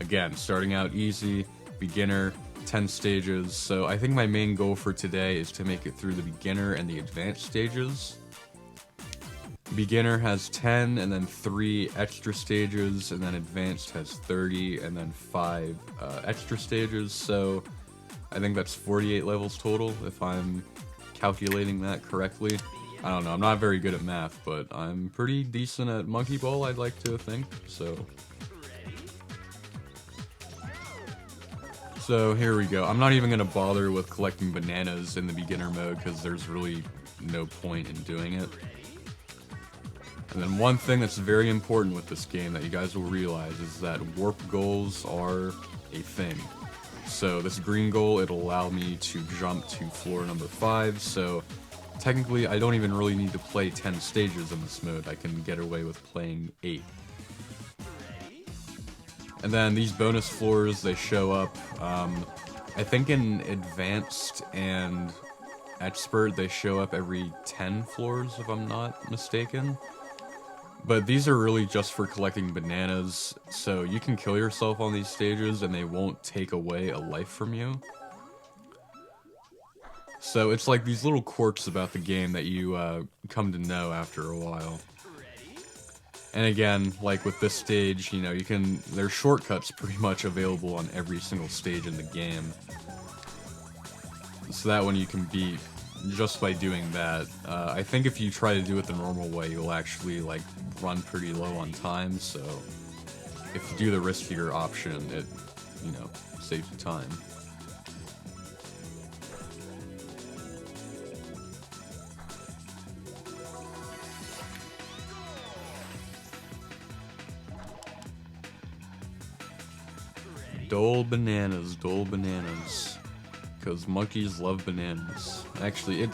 Again, starting out easy, beginner, 10 stages. So I think my main goal for today is to make it through the beginner and the advanced stages. Beginner has 10, and then 3 extra stages, and then advanced has 30, and then 5 extra stages. So I think that's 48 levels total, if I'm calculating that correctly. I don't know, I'm not very good at math, but I'm pretty decent at Monkey Ball, I'd like to think, So here we go. I'm not even going to bother with collecting bananas in the beginner mode, because there's really no point in doing it. And then one thing that's very important with this game that you guys will realize is that warp goals are a thing. So this green goal, it'll allow me to jump to floor number 5, so technically I don't even really need to play 10 stages in this mode. I can get away with playing 8. And then these bonus floors, they show up, I think in Advanced and Expert, they show up every 10 floors, if I'm not mistaken. But these are really just for collecting bananas, so you can kill yourself on these stages and they won't take away a life from you. So it's like these little quirks about the game that you come to know after a while. And again, like with this stage, you know, there's shortcuts pretty much available on every single stage in the game. So that one you can beat just by doing that. I think if you try to do it the normal way, you'll actually, like, run pretty low on time, so if you do the riskier option, it, you know, saves you time. Dole bananas, because monkeys love bananas. Actually,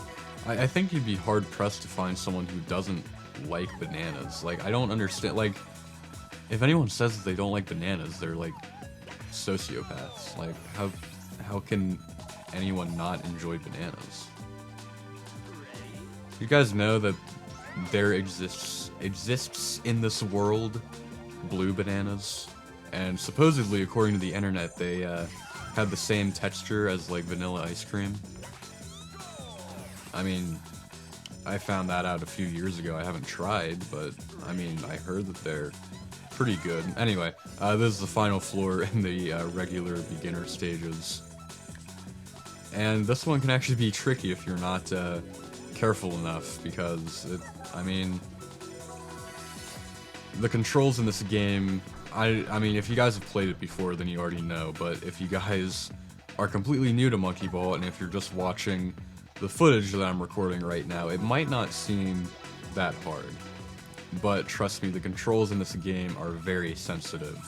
I think you'd be hard-pressed to find someone who doesn't like bananas. Like, I don't understand, like, if anyone says that they don't like bananas, they're, like, sociopaths. Like, how can anyone not enjoy bananas? You guys know that there exists in this world blue bananas? And supposedly, according to the internet, they have the same texture as, like, vanilla ice cream. I mean, I found that out a few years ago. I haven't tried, but, I mean, I heard that they're pretty good. Anyway, this is the final floor in the regular beginner stages. And this one can actually be tricky if you're not careful enough, because, I mean, the controls in this game, I mean, if you guys have played it before, then you already know, but if you guys are completely new to Monkey Ball, and if you're just watching the footage that I'm recording right now, it might not seem that hard. But trust me, the controls in this game are very sensitive,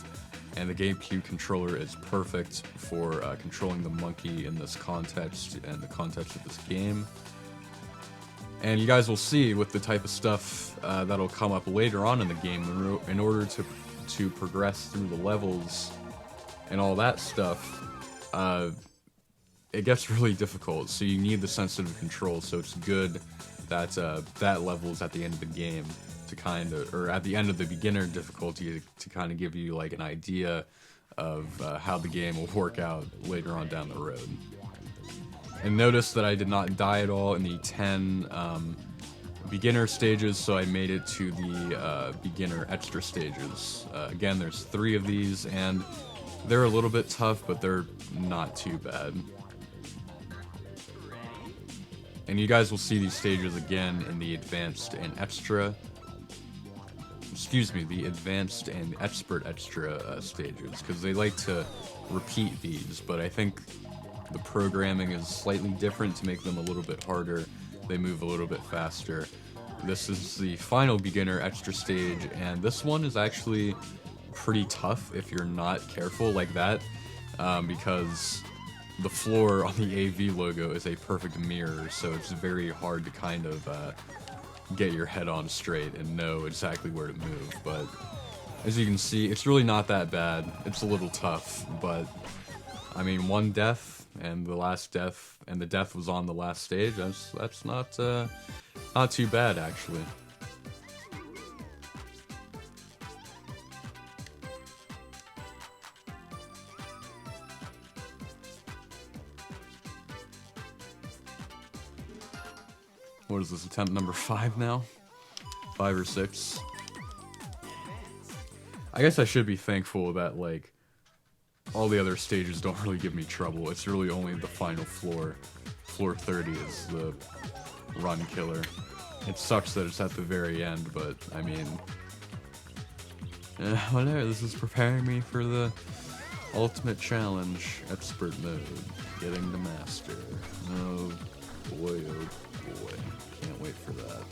and the GameCube controller is perfect for controlling the monkey in this context and the context of this game. And you guys will see with the type of stuff that'll come up later on in the game, in order to progress through the levels and all that stuff, it gets really difficult, so you need the sensitive control. So it's good that that level is at the end of the game to kind of, or at the end of the beginner difficulty to kind of give you like an idea of how the game will work out later on down the road. And notice that I did not die at all in the 10 beginner stages, so I made it to the beginner extra stages. Again, there's 3 of these, and they're a little bit tough, but they're not too bad. And you guys will see these stages again in the advanced and extra, the advanced and expert extra stages, because they like to repeat these, but I think the programming is slightly different to make them a little bit harder. They move a little bit faster. This is the final beginner extra stage, and this one is actually pretty tough if you're not careful like that, because the floor on the AV logo is a perfect mirror, so it's very hard to kind of get your head on straight and know exactly where to move. But as you can see, it's really not that bad. It's a little tough, but I mean, one death and the last death, and the death was on the last stage. That's not too bad, actually. What is this, attempt number 5 now? 5 or 6? I guess I should be thankful that, like, all the other stages don't really give me trouble. It's really only the final floor. Floor 30 is the run killer. It sucks that it's at the very end, but, I mean... whatever, this is preparing me for the ultimate challenge. Expert mode. Getting to master. Oh boy, oh boy. Can't wait for that.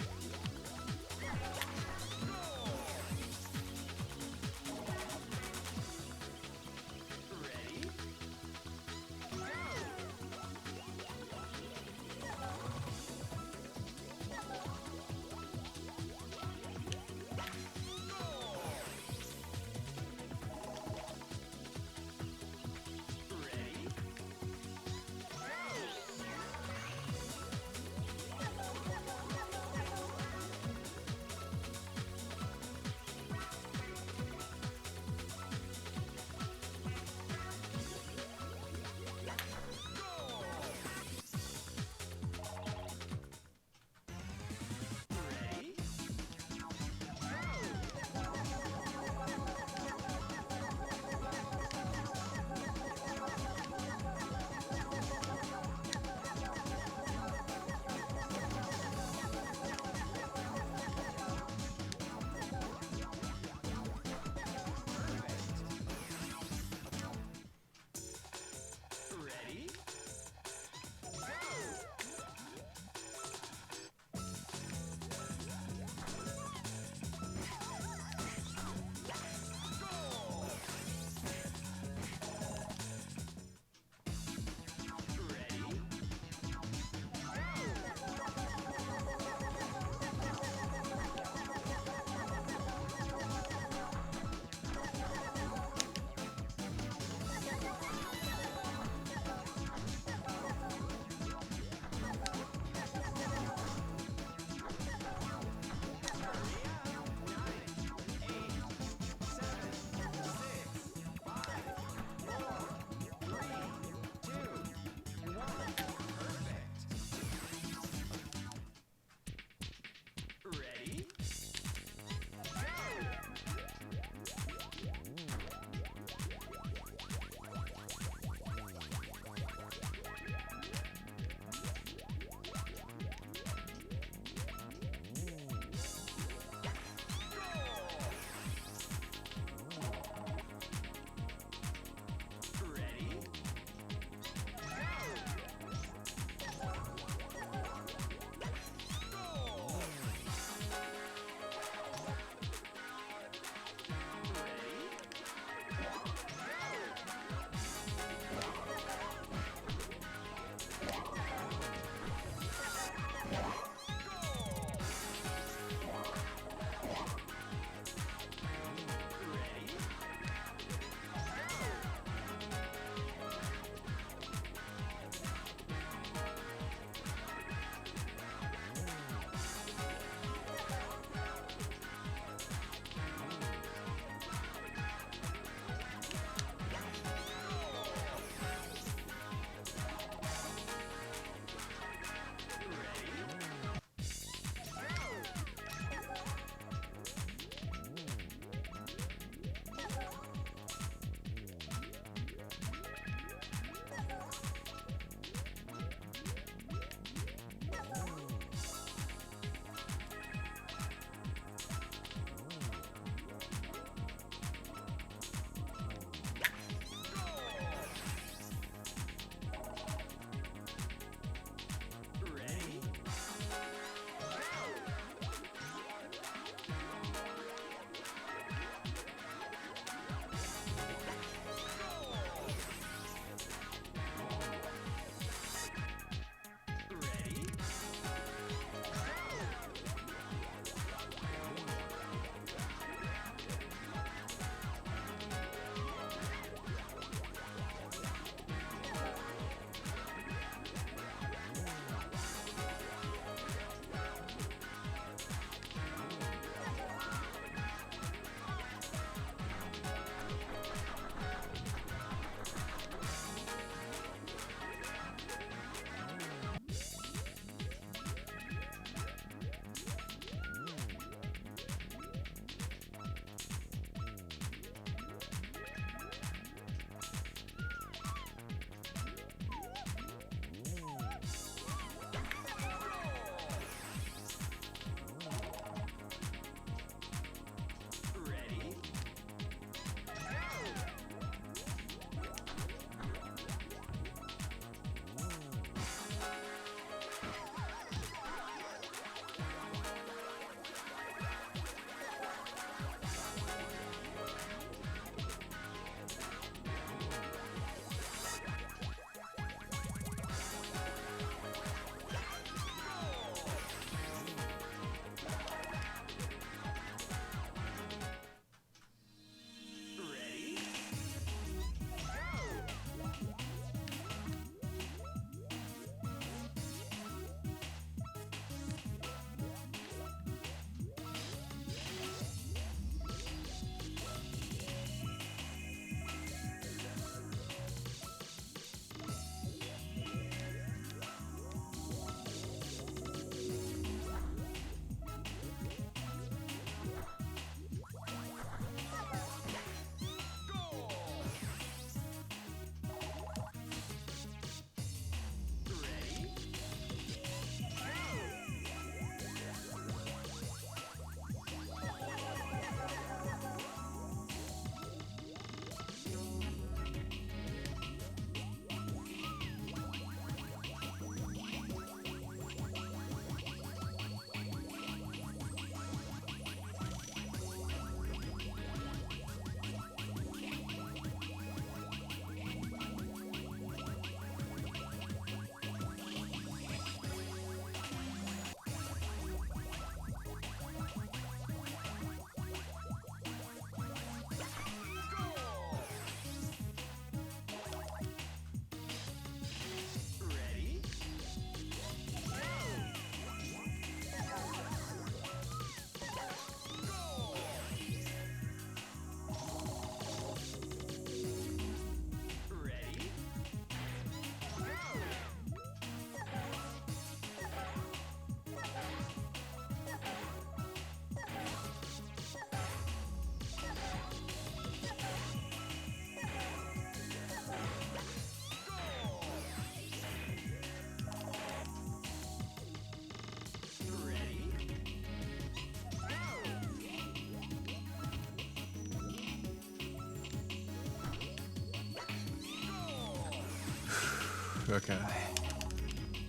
Okay.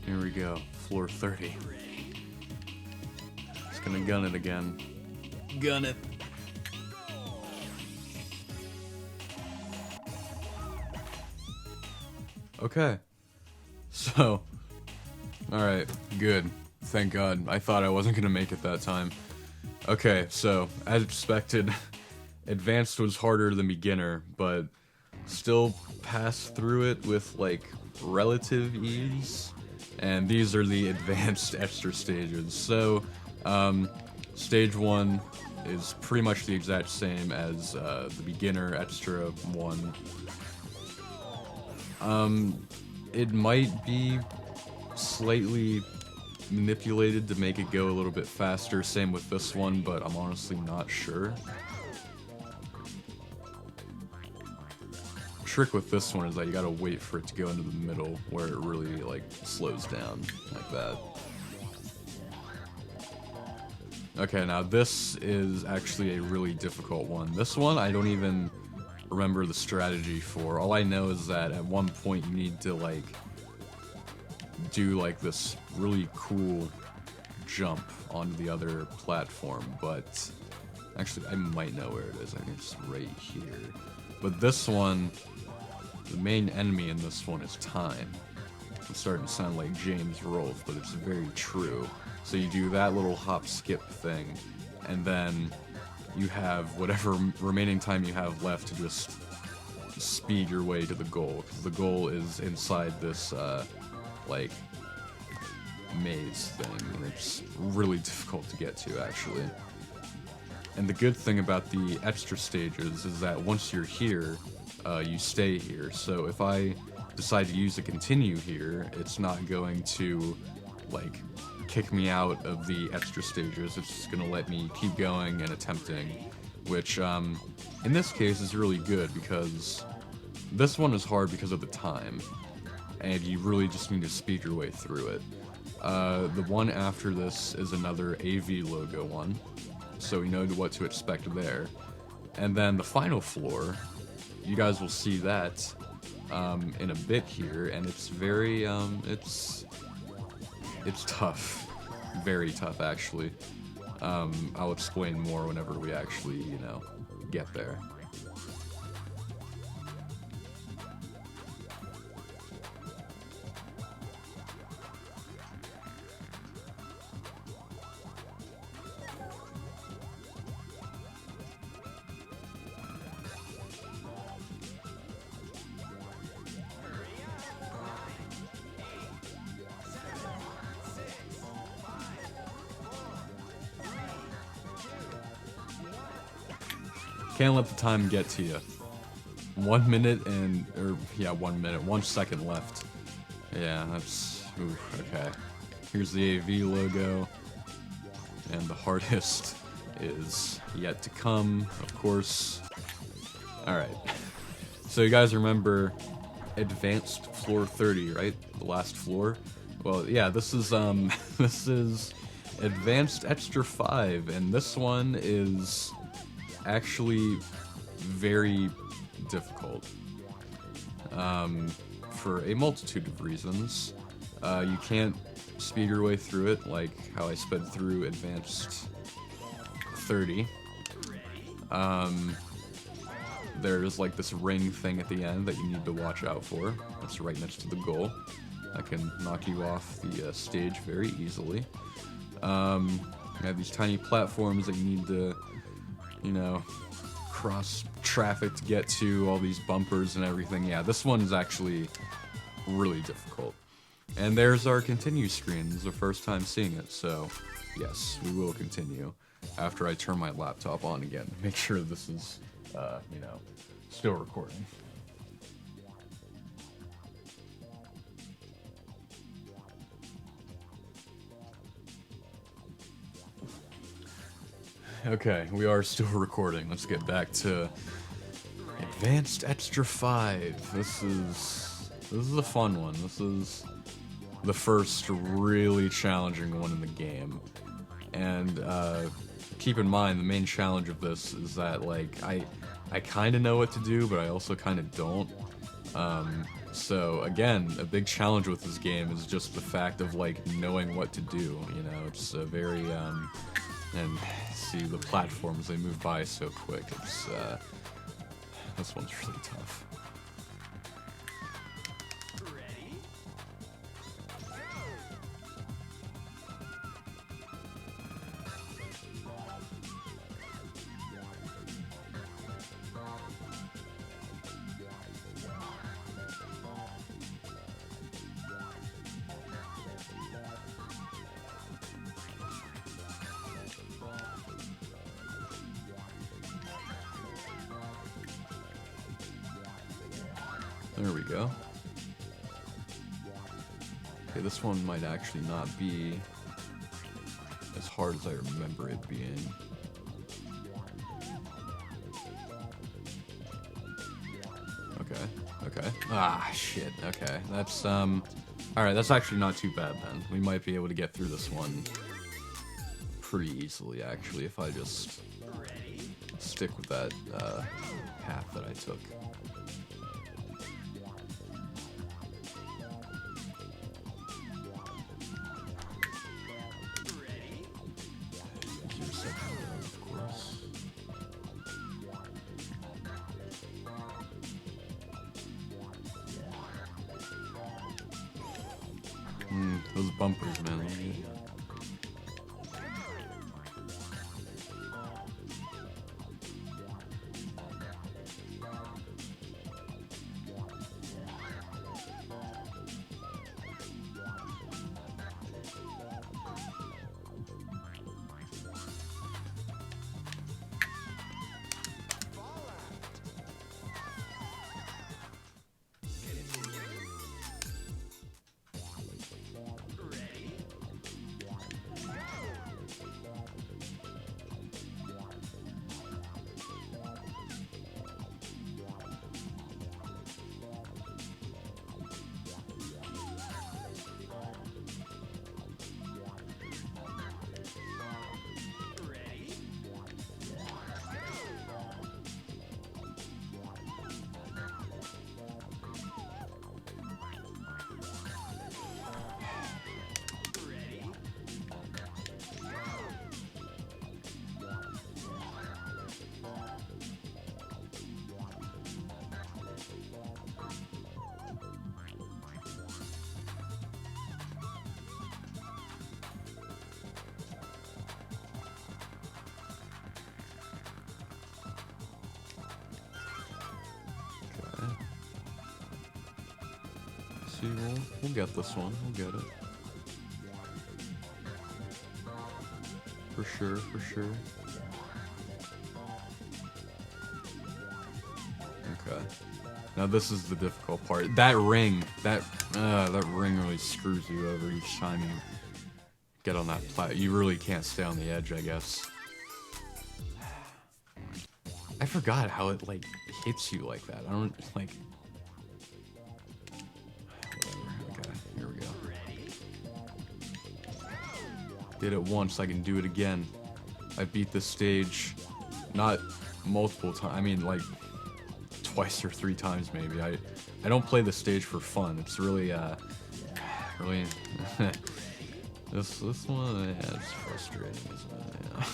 Here we go. Floor 30. Just gonna gun it again. Gun it. Okay. So. Alright, good. Thank God. I thought I wasn't gonna make it that time. Okay, so, as expected, Advanced was harder than Beginner, but still passed through it with, like, relative ease. And these are the Advanced extra stages. So, Stage 1 is pretty much the exact same as the Beginner extra 1. It might be slightly manipulated to make it go a little bit faster, same with this one, but I'm honestly not sure. Trick with this one is that you gotta wait for it to go into the middle where it really like slows down like that. Okay, now this is actually a really difficult one. This one I don't even remember the strategy for. All I know is that at one point you need to like do like this really cool jump onto the other platform, but actually I might know where it is. I think it's right here. But this one, the main enemy in this one is time. It's starting to sound like James Rolfe, but it's very true. So you do that little hop skip thing, and then you have whatever remaining time you have left to just speed your way to the goal, because the goal is inside this like maze thing, and it's really difficult to get to actually. And the good thing about the extra stages is that once you're here, you stay here. So if I decide to use a continue here, it's not going to like kick me out of the extra stages. It's just gonna let me keep going and attempting, which in this case is really good because this one is hard because of the time, and you really just need to speed your way through it. The one after this is another AV logo one, so we know what to expect there. And then the final floor, you guys will see that in a bit here, and it's very, it's tough. Very tough, actually. I'll explain more whenever we actually, you know, get there. Can't let the time get to you. 1 minute and, or yeah, 1 minute, 1 second left. Yeah, that's, oof, okay. Here's the AV logo, and the hardest is yet to come, of course. Alright, so you guys remember Advanced Floor 30, right? The last floor? Well, yeah, this is, this is Advanced Extra 5, and this one is actually very difficult for a multitude of reasons. You can't speed your way through it like how I sped through Advanced 30. There's like this ring thing at the end that you need to watch out for. That's right next to the goal. That can knock you off the stage very easily. You have these tiny platforms that you need to, you know, cross traffic to get to, all these bumpers and everything. Yeah, this one is actually really difficult. And there's our continue screen. This is the first time seeing it, so yes, we will continue after I turn my laptop on again. Make sure this is, you know, still recording. Okay, we are still recording. Let's get back to Advanced Extra 5. This is a fun one. This is the first really challenging one in the game. And keep in mind, the main challenge of this is that, like, I kind of know what to do, but I also kind of don't. So again, a big challenge with this game is just the fact of like knowing what to do. You know, it's a very and see the platforms, they move by so quick. It's this one's really tough. There we go. Okay, this one might actually not be as hard as I remember it being. Okay. Ah, shit. Okay, that's, alright, that's actually not too bad then. We might be able to get through this one pretty easily, actually, if I just stick with that, path that I took. Those bumpers, man. See, we'll get this one. We'll get it. For sure, for sure. Okay. Now this is the difficult part. That ring, that ring really screws you over each time you get on that plat. You really can't stay on the edge, I guess. I forgot how it, like, hits you like that. I don't, like... Did it once, I can do it again. I beat this stage, not multiple times, I mean like twice or 3 times maybe. I don't play the stage for fun. It's really, really, this one, yeah, it's frustrating, isn't it? Yeah.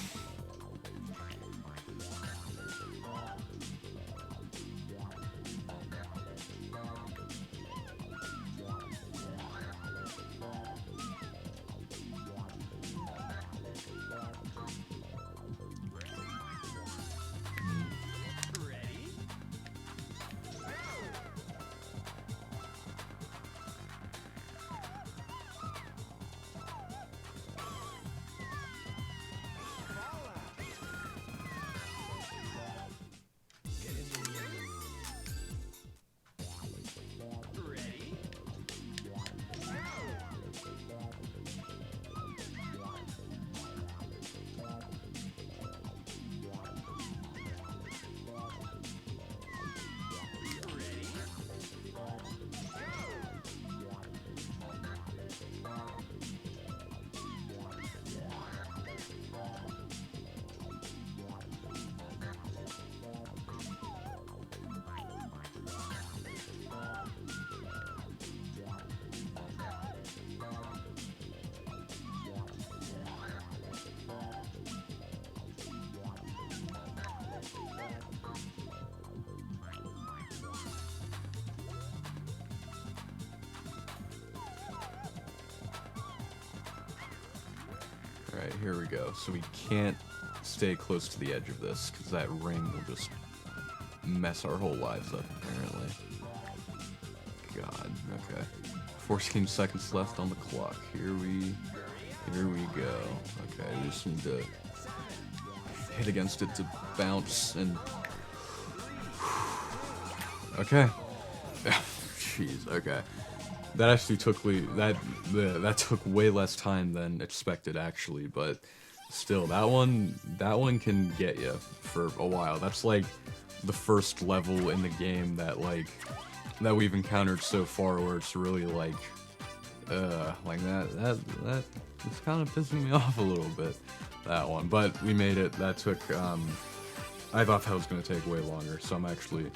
here we go. So we can't stay close to the edge of this, because that ring will just mess our whole lives up, apparently. God, okay. 14 seconds left on the clock. Here we go. Okay, we just need to hit against it to bounce and... Okay. Jeez, okay. That actually took that took way less time than expected, actually, but still, that one can get you for a while. That's like the first level in the game that we've encountered so far where it's really like that it's kind of pissing me off a little bit, that one. But we made it. That took I thought that was going to take way longer, so I'm actually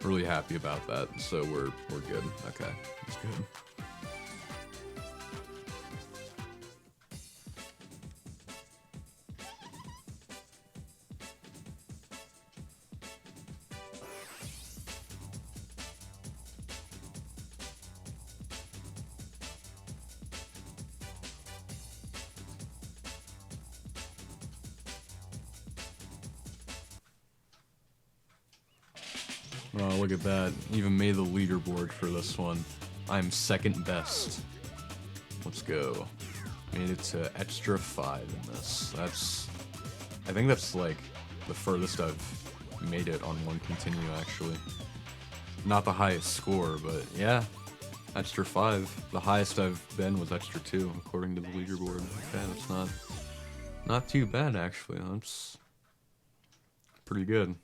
really happy about that. So we're good. Okay, that's good. Oh, look at that. Even made the leaderboard for this one. I'm second best. Let's go. Made it to extra 5 in this. I think that's like the furthest I've made it on one continue, actually. Not the highest score, but yeah. Extra 5. The highest I've been was extra 2, according to the leaderboard. Okay, that's not too bad, actually. That's pretty good.